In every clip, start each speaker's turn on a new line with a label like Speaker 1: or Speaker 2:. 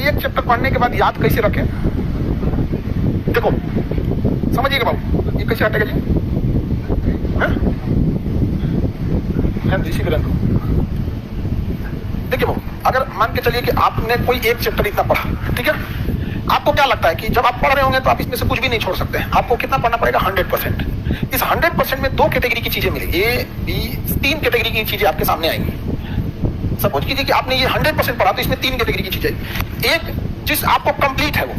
Speaker 1: एक चैप्टर पढ़ने के बाद याद कैसे रखें? देखो समझिएगा बाबू, ये कैसे हटेगा जी? इसी तरह देखिए बाबू, अगर मान के चलिए कि आपने कोई एक चैप्टर इतना पढ़ा, ठीक है, आपको क्या लगता है कि जब आप पढ़ रहे होंगे तो आप इसमें से कुछ भी नहीं छोड़ सकते हैं। आपको कितना पढ़ना पड़ेगा? 100%। इस 100% में 2 कैटेगरी की चीजें मिलेगी, ए बी 3 कैटेगरी की चीजें आपके सामने आएंगी। सपोज कीजिए कि आपने ये 100% पढ़ा तो इसमें 3 कैटेगरी की चीजें। एक जिस आपको कंप्लीट है वो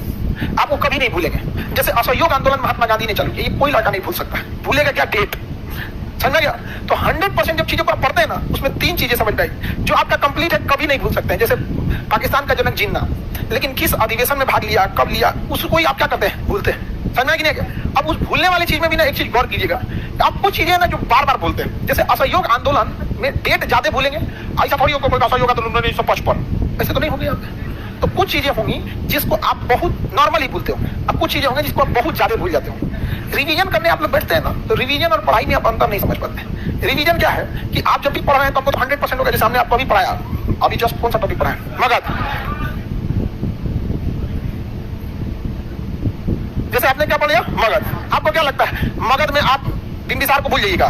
Speaker 1: आपको कभी नहीं भूलेंगे। जैसे असहयोग आंदोलन महात्मा गांधी ने चालू किया, ये कोई लड़का नहीं भूल सकता। भूलेगा क्या? डेट। समझ गया? तो 100% जब चीजों को आप पढ़ते हैं ना, उसमें 3 चीजें समझ में आई जो आपका कंप्लीट है, कभी नहीं भूल सकते हैं। जैसे पाकिस्तान का जनक जिन्ना, लेकिन किस अधिवेशन में भाग लिया, कब लिया, उसको ही आप क्या करते हैं? भूलते हैं। समझ में कि नहीं? अब उस भूलने वाली चीज में भी ना एक चीज गौर कीजिएगा, आप कुछ चीजें ना जो बार बार भूलते हैं। जैसे असहयोग आंदोलन में डेट ज्यादा भूलेंगे, ऐसा थोड़ी होगा असहयोग आंदोलन 1955, ऐसे तो नहीं होगी आप। तो कुछ चीजें होंगी जिसको आप बहुत नॉर्मली भूलते होंगे, अब कुछ चीजें होंगी जिसको आप बहुत ज्यादा भूल जाते होंगे। रिवीजन करने आप लोग बैठते हैं ना, तो रिवीजन और पढ़ाई में आप अंतर नहीं समझ पाते। रिवीजन क्या है कि आप जब भी पढ़ रहे हैं तो आपको तो 100% होगा। जैसे हमने आपको अभी पढ़ाया, अभी जस्ट कौन सा टॉपिक पढ़ाया? मगध। जैसे आपने क्या पढ़ लिया? मगध। आपको क्या लगता है मगध में आप बिंबिसार को भूल जाइएगा,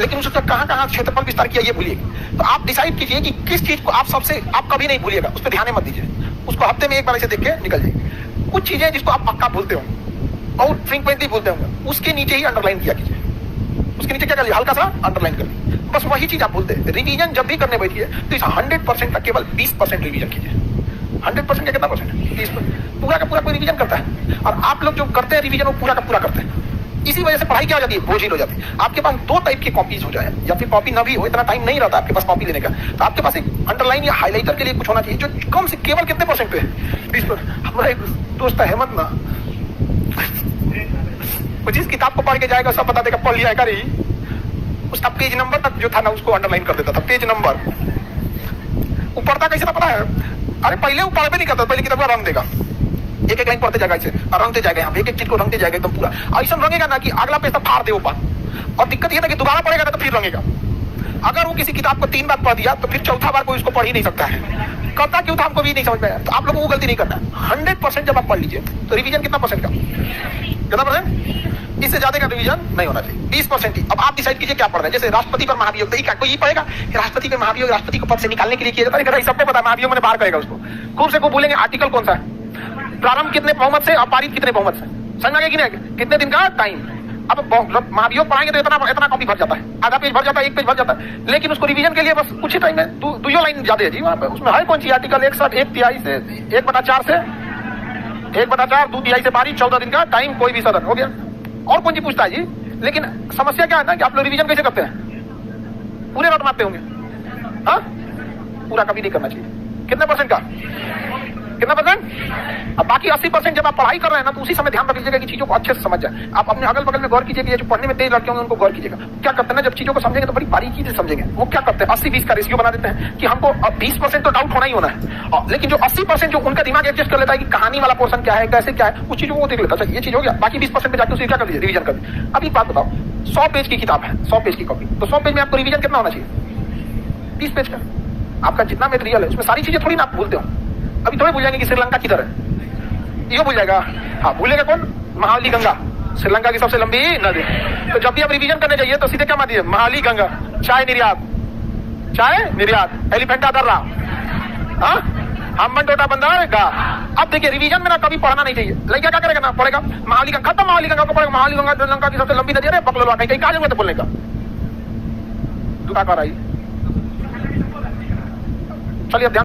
Speaker 1: लेकिन उसका कहां कहां क्षेत्रफल विस्तार किया ये भूलिएगा। तो आप डिसाइड कीजिए कि किस चीज को आप कभी नहीं भूलिएगा, उस पर ध्यान मत दीजिए। उसको हफ्ते में एक बार ऐसे देख के निकल जाइए। कुछ चीजें जिसको आप पक्का भूलते हो और फ्रीक्वेंटली भूलते होंगे, उसके नीचे ही अंडरलाइन किया कीजिए। उसके नीचे क्या कर लिया? हल्का सा अंडरलाइन कर लिया, बस वही चीज आप भूलते हैं। रिवीजन जब भी करने बैठिए तो इस 100% का केवल 20% रिवीजन कीजिए। 100% का कितना परसेंट? 20%। पूरा का पूरा कोई रिवीजन करता है, और आप लोग जो करते हैं रिवीजन वो पूरा का पूरा करते हैं। इसी वजह से पढ़ाई क्या हो जाती है? बोझिल हो जाती है। आपके पास 2 टाइप की कॉपीज हो जाए, या फिर कॉपी ना भी हो, इतना टाइम नहीं रहता आपके पास कॉपी लेने का, तो आपके पास एक अंडरलाइन या हाईलाइटर के लिए कुछ होना चाहिए जो कम से केवल कितने परसेंट पे? 20%। हमारा एक दोस्त है हेमंत ना, जिस किताब को पढ़ के जाएगा सब बता देगा पढ़ लिया है रही, उसका पेज नंबर तक जो था ना उसको अंडरलाइन कर देता था। पेज नंबर वो पढ़ता कैसे था पता है? अरे पहले वो पढ़ भी नहीं करता, पहले किताब का रंग देगा, एक एक लाइन पढ़ते जाएगा, ऐसे रंगते जाएगा, यहाँ पे एक एक चीज को रंगते जाएगा एकदम पूरा। ऐसा रंगेगा ना कि अगला पेज तक फाड़ दे ऊपर। और दिक्कत ये था कि दोबारा पढ़ेगा ना तो फिर रंगेगा। अगर वो किसी किताब को 3 बार पढ़ दिया तो फिर चौथा बार कोई उसको पढ़ ही नहीं सकता है। करता क्यों था हमको भी नहीं समझ में आया। तो आप लोगों को गलती नहीं करना है। 100% जब आप पढ़ लीजिए तो रिवीजन कितना परसेंट का? कितना परसेंट? इससे ज्यादा का रिवीजन नहीं होना चाहिए, 20% ही। अब आप डिसाइड कीजिए क्या पढ़ रहे हैं। जैसे राष्ट्रपति पर महाभियोग, तो क्या कोई पढ़ेगा राष्ट्रपति पर महाभियोग? राष्ट्रपति को पद से निकालने के लिए किया जाता है, सबको पता है महाभियोग मैंने बाहर करेगा उसको। खूब से खूब भूलेंगे आर्टिकल कौन सा है, प्रारंभ कितने बहुमत से और पारित कितने बहुमत से। समझ में आ गया? कितने दिन का टाइम। अब महाभियोग पढ़ाएंगे तो इतना कॉपी भर जाता है, आधा पेज भर जाता है, 1 पेज भर जाता है, लेकिन उसको रिवीजन के लिए बस कुछ ही टाइम है। 2 लाइन ज्यादा है जी वहां पे। उसमें है कौन सी आर्टिकल 61 1/3 से 1/4 से 1/4 2/3 से पारित, 14 दिन का टाइम, कोई भी सदन हो गया। और कौन सी पूछता है जी? लेकिन समस्या क्या है ना कि आप लोग रिवीजन कैसे करते हैं? पूरे रट मारते होंगे। हाँ, पूरा कभी नहीं करना चाहिए। कितने परसेंट का? कितना परसेंट? अब बाकी 80% जब आप पढ़ाई कर रहे हैं ना, तो उसी समय ध्यान रख लीजिएगा कि चीजों को अच्छे से समझ जाए। आप अपने अगल बगल में गौर कीजिए कि जो पढ़ने में तेज लड़के होंगे उनको गौर कीजिएगा। क्या करते हैं ना, जब चीजों को समझेंगे तो बड़ी बारीकी से समझेंगे। वो क्या करते हैं 80-20 का रेशियो बना देते हैं कि हमको अब 20% तो डाउट होना ही होना है, लेकिन जो 80% जो उनका दिमाग एडजस्ट कर लेता है कि कहानी वाला पोर्शन क्या है, कैसे क्या है, उस चीजों को देख लेता है। ये चीज हो गया। बाकी 20% पे जाकर उसे क्या कर लीजिए? रिवीजन कर लीजिए। अब एक बात बताओ, 100 पेज की किताब है, 100 पेज की कॉपी, तो 100 पेज में आपको रिवीजन कितना होना चाहिए? 30 पेज का। आपका जितना मटेरियल है उसमें सारी चीजें थोड़ी ना आप भूलते हो। अभी थोड़ी भूल जाएंगे कि श्रीलंका किधर है, ये भूल जाएगा। हाँ, भूलेगा कौन? महावली गंगा, श्रीलंका की सबसे लंबी नदी। तो जब भी आप रिवीजन करने जाइए तो सीधे क्या मार दिए? महावली गंगा, चाय निर्यात, एलिफेंटा दर्रा, हाँ, हम्बन टोटा बंदर गा। अब देखिए रिवीजन में ना कभी पढ़ना नहीं चाहिए। लड़का क्या करेगा ना, पढ़ेगा महावली गंगा, खत्म महावली गंगा को पढ़ेगा। महावली गंगा श्रीलंका की सबसे लंबी नदी है, बकलोलवा कहीं कहा जरूरत है बोलने का? दुखा कर रही। चलिए अब ध्यान